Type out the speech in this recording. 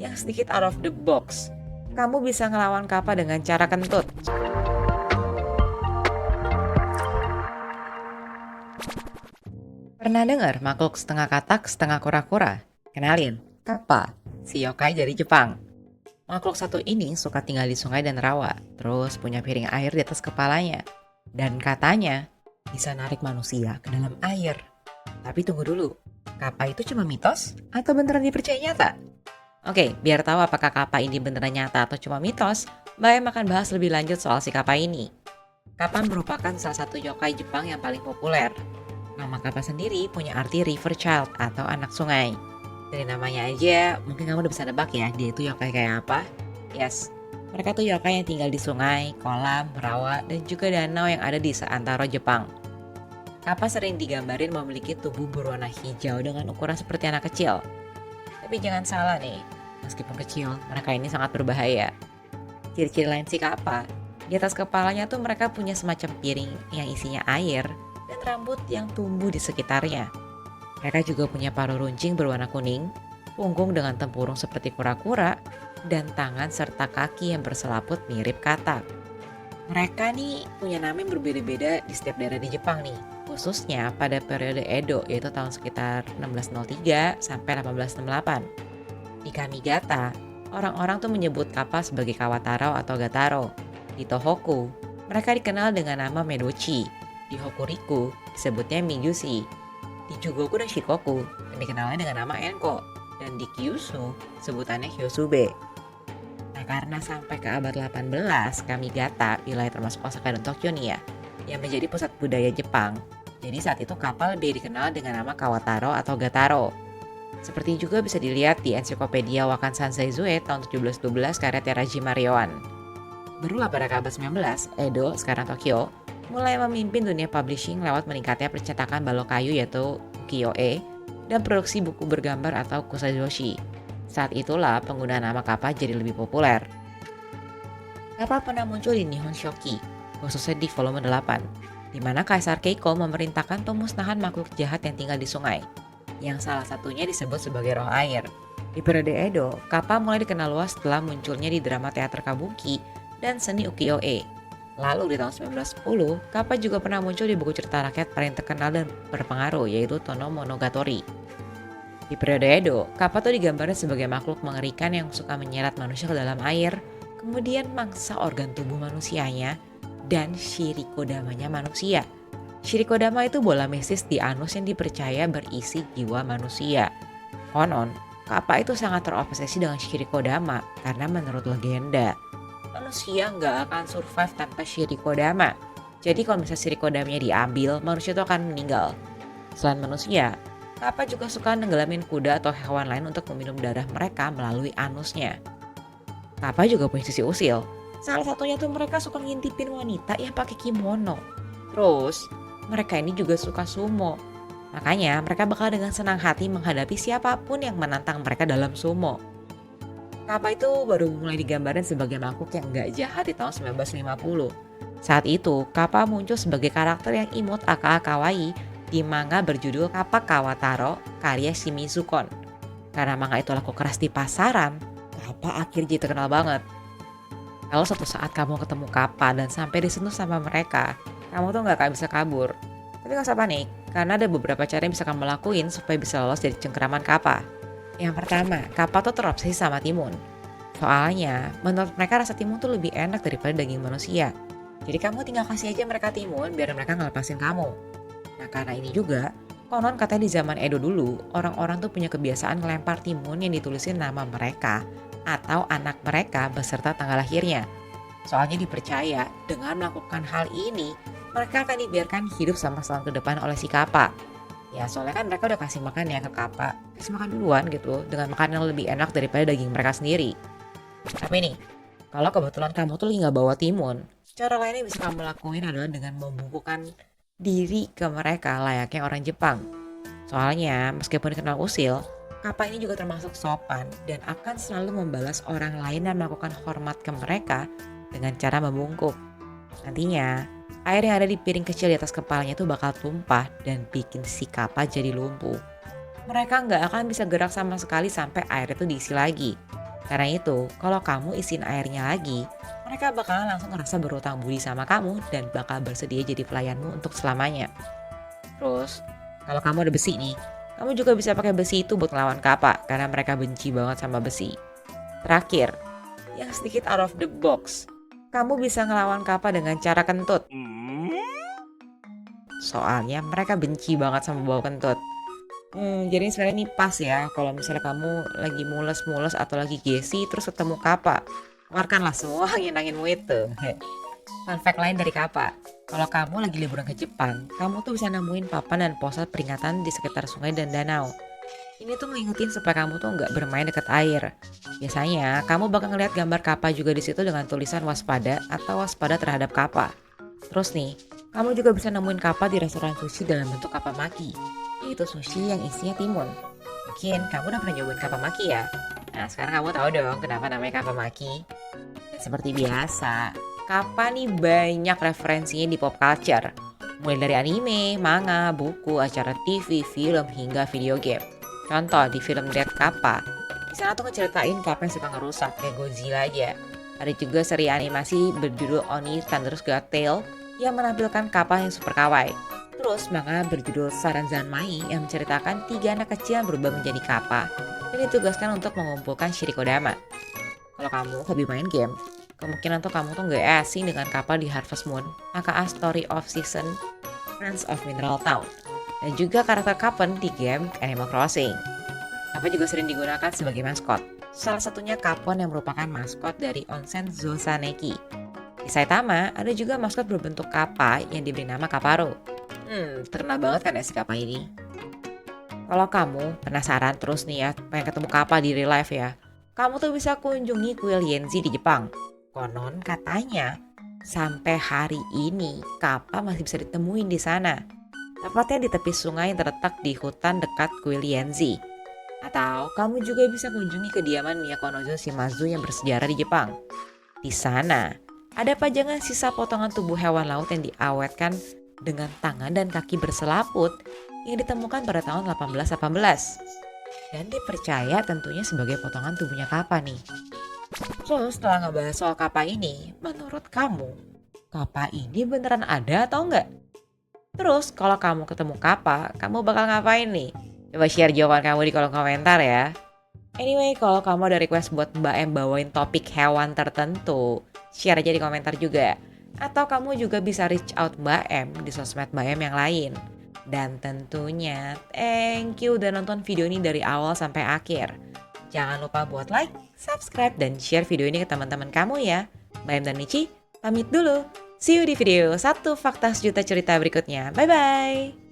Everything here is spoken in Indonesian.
yang sedikit out of the box. Kamu bisa ngelawan kappa dengan cara kentut. Pernah dengar makhluk setengah katak, setengah kura-kura? Kenalin, kappa, si yokai dari Jepang. Makhluk satu ini suka tinggal di sungai dan rawa, terus punya piring air di atas kepalanya. Dan katanya, bisa narik manusia ke dalam air. Tapi tunggu dulu, kappa itu cuma mitos atau beneran dipercaya nyata? Oke, biar tahu apakah kappa ini beneran nyata atau cuma mitos, Mbak Em akan bahas lebih lanjut soal si kappa ini. Kappa merupakan salah satu yokai Jepang yang paling populer. Nama kappa sendiri punya arti river child atau anak sungai. Dari namanya aja, mungkin kamu udah bisa nebak ya, dia itu yokai kayak apa? Yes, mereka tuh yokai yang tinggal di sungai, kolam, rawa, dan juga danau yang ada di seantero Jepang. Kappa sering digambarin memiliki tubuh berwarna hijau dengan ukuran seperti anak kecil. Tapi jangan salah nih, meskipun kecil, mereka ini sangat berbahaya. Ciri-ciri lain si kappa, di atas kepalanya tuh mereka punya semacam piring yang isinya air dan rambut yang tumbuh di sekitarnya. Mereka juga punya paruh runcing berwarna kuning, punggung dengan tempurung seperti kura-kura, dan tangan serta kaki yang berselaput mirip katak. Mereka nih punya nama yang berbeda-beda di setiap daerah di Jepang nih, khususnya pada periode Edo yaitu tahun sekitar 1603 sampai 1868. Di Kamigata, orang-orang tuh menyebut kappa sebagai Kawataro atau Gataro. Di Tohoku, mereka dikenal dengan nama Medochi. Di Hokuriku, disebutnya Mijushi. Di Jugoku dan Shikoku, yang dikenalnya dengan nama Enko. Dan di Kyushu, sebutannya Hyosube. Nah, karena sampai ke abad 18, Kamigata, wilayah termasuk Osaka dan Tokyo nih ya, yang menjadi pusat budaya Jepang. Jadi saat itu kapal lebih dikenal dengan nama Kawataro atau Gataro. Seperti juga bisa dilihat di ensiklopedia Wakan Sanseizue tahun 1712 karya Terajima Ryoan. Barulah pada abad 19, Edo, sekarang Tokyo, mulai memimpin dunia publishing lewat meningkatnya percetakan balok kayu yaitu ukiyo-e dan produksi buku bergambar atau kusajoshi. Saat itulah penggunaan nama kappa jadi lebih populer. Kappa pernah muncul di Nihon Shoki, khususnya di volume 8, di mana Kaisar Keiko memerintahkan pemusnahan makhluk jahat yang tinggal di sungai, yang salah satunya disebut sebagai roh air. Di periode Edo, kappa mulai dikenal luas setelah munculnya di drama teater kabuki dan seni ukiyo-e. Lalu di tahun 1910, kappa juga pernah muncul di buku cerita rakyat paling terkenal dan berpengaruh yaitu Tono Monogatari. Di periode Edo, kappa tuh digambarkan sebagai makhluk mengerikan yang suka menyeret manusia ke dalam air, kemudian mangsa organ tubuh manusianya, dan shirikodamanya manusia. Shirikodama itu bola mistis di anus yang dipercaya berisi jiwa manusia. Konon, kappa itu sangat terobsesi dengan shirikodama karena menurut legenda, manusia nggak akan survive tanpa shirikodama. Jadi kalau misalnya shirikodamanya diambil, manusia itu akan meninggal. Selain manusia, kappa juga suka nenggelamin kuda atau hewan lain untuk meminum darah mereka melalui anusnya. Kappa juga punya sisi usil. Salah satunya tuh mereka suka ngintipin wanita yang pakai kimono. Terus, mereka ini juga suka sumo. Makanya mereka bakal dengan senang hati menghadapi siapapun yang menantang mereka dalam sumo. Kappa itu baru mulai digambarkan sebagai makhluk yang gak jahat di tahun 1950. Saat itu, kappa muncul sebagai karakter yang imut aka kawaii di manga berjudul Kappa Kawataro karya Shimizu Kon. Karena manga itu laku keras di pasaran, kappa akhirnya jadi terkenal banget. Kalau suatu saat kamu ketemu kappa dan sampai disentuh sama mereka, kamu tuh gak akan bisa kabur. Tapi gak usah panik, karena ada beberapa cara yang bisa kamu lakuin supaya bisa lolos dari cengkeraman kappa. Yang pertama, kappa tuh terobsesi sama timun. Soalnya, menurut mereka rasa timun tuh lebih enak daripada daging manusia. Jadi kamu tinggal kasih aja mereka timun biar mereka ngelepasin kamu. Nah karena ini juga, konon katanya di zaman Edo dulu, orang-orang tuh punya kebiasaan ngelempar timun yang ditulisin nama mereka atau anak mereka beserta tanggal lahirnya. Soalnya dipercaya dengan melakukan hal ini, mereka akan dibiarkan hidup sama selama ke depan oleh si kappa. Ya soalnya kan mereka udah kasih makan ya ke kappa, kasih makan duluan gitu dengan makanan yang lebih enak daripada daging mereka sendiri. Tapi nih, kalau kebetulan kamu tuh lagi gak bawa timun, cara lain yang bisa kamu lakuin adalah dengan membungkukkan diri ke mereka layaknya orang Jepang. Soalnya meskipun dikenal usil, kappa ini juga termasuk sopan dan akan selalu membalas orang lain dan melakukan hormat ke mereka dengan cara membungkuk. Nantinya, air yang ada di piring kecil di atas kepalanya itu bakal tumpah dan bikin si kappa jadi lumpuh. Mereka nggak akan bisa gerak sama sekali sampai air itu diisi lagi. Karena itu, kalau kamu isiin airnya lagi, mereka bakalan langsung ngerasa berutang budi sama kamu dan bakal bersedia jadi pelayanmu untuk selamanya. Terus, kalau kamu ada besi nih, kamu juga bisa pakai besi itu buat ngelawan kapak karena mereka benci banget sama besi. Terakhir, yang sedikit out of the box, kamu bisa ngelawan kapak dengan cara kentut. Soalnya mereka benci banget sama bau kentut. Jadi sebenarnya ini pas ya kalau misalnya kamu lagi mules-mules atau lagi gesi terus ketemu kapak. Keluarkanlah semua angin-anginmu itu. Fun fact lain dari Kappa, kalau kamu lagi liburan ke Jepang, kamu tuh bisa nemuin papan dan poster peringatan di sekitar sungai dan danau. Ini tuh ngingetin supaya kamu tuh nggak bermain dekat air. Biasanya, kamu bakal ngeliat gambar kappa juga di situ dengan tulisan waspada atau waspada terhadap kappa. Terus nih, kamu juga bisa nemuin kappa di restoran sushi dalam bentuk kappa maki. Itu sushi yang isinya timun. Mungkin kamu udah pernah nyobain kappa maki ya? Nah, sekarang kamu tahu dong kenapa namanya kappa maki. Dan seperti biasa, kappa nih banyak referensinya di pop culture. Mulai dari anime, manga, buku, acara TV, film, hingga video game. Contoh di film Dead Kappa, di sana tuh ngeceritain Kappa yang suka ngerusak kayak Godzilla aja. Ada juga seri animasi berjudul Oni Thunderous Got Tail yang menampilkan Kappa yang super kawaii. Terus manga berjudul Saranzanmai yang menceritakan 3 anak kecil yang berubah menjadi Kappa dan ditugaskan untuk mengumpulkan Shirikodama. Kalau kamu hobi main game, kemungkinan tuh kamu tuh gak asing dengan Kappa di Harvest Moon, aka Story of Season, Friends of Mineral Town, dan juga karakter Kapen di game Animal Crossing. Kappa juga sering digunakan sebagai maskot. Salah satunya Kapon yang merupakan maskot dari Onsen Zosaneki. Di Saitama ada juga maskot berbentuk kappa yang diberi nama Kaparo. Terkenal banget kan ya si kappa ini? Kalau kamu penasaran terus nih ya, pengen ketemu kappa di real life ya, kamu tuh bisa kunjungi kuil Yenzi di Jepang. Konon katanya, sampai hari ini kappa masih bisa ditemuin di sana. Tepatnya di tepi sungai yang terletak di hutan dekat kuil Yenzi. Atau kamu juga bisa kunjungi kediaman Myakonozo Shimazu yang bersejarah di Jepang. Di sana, ada pajangan sisa potongan tubuh hewan laut yang diawetkan dengan tangan dan kaki berselaput yang ditemukan pada tahun 1818. Dan dipercaya tentunya sebagai potongan tubuhnya kappa nih. Terus setelah ngebahas soal kappa ini, menurut kamu, kappa ini beneran ada atau enggak? Terus kalau kamu ketemu kappa, kamu bakal ngapain nih? Coba share jawaban kamu di kolom komentar ya. Anyway, kalau kamu ada request buat Mbak Em bawain topik hewan tertentu, share aja di komentar juga. Atau kamu juga bisa reach out Mbak Em di sosmed Mbak Em yang lain. Dan tentunya, thank you udah nonton video ini dari awal sampai akhir. Jangan lupa buat like, subscribe, dan share video ini ke teman-teman kamu ya. Mbak Em dan Michi, pamit dulu. See you di video 1 Fakta Sejuta Cerita berikutnya. Bye-bye!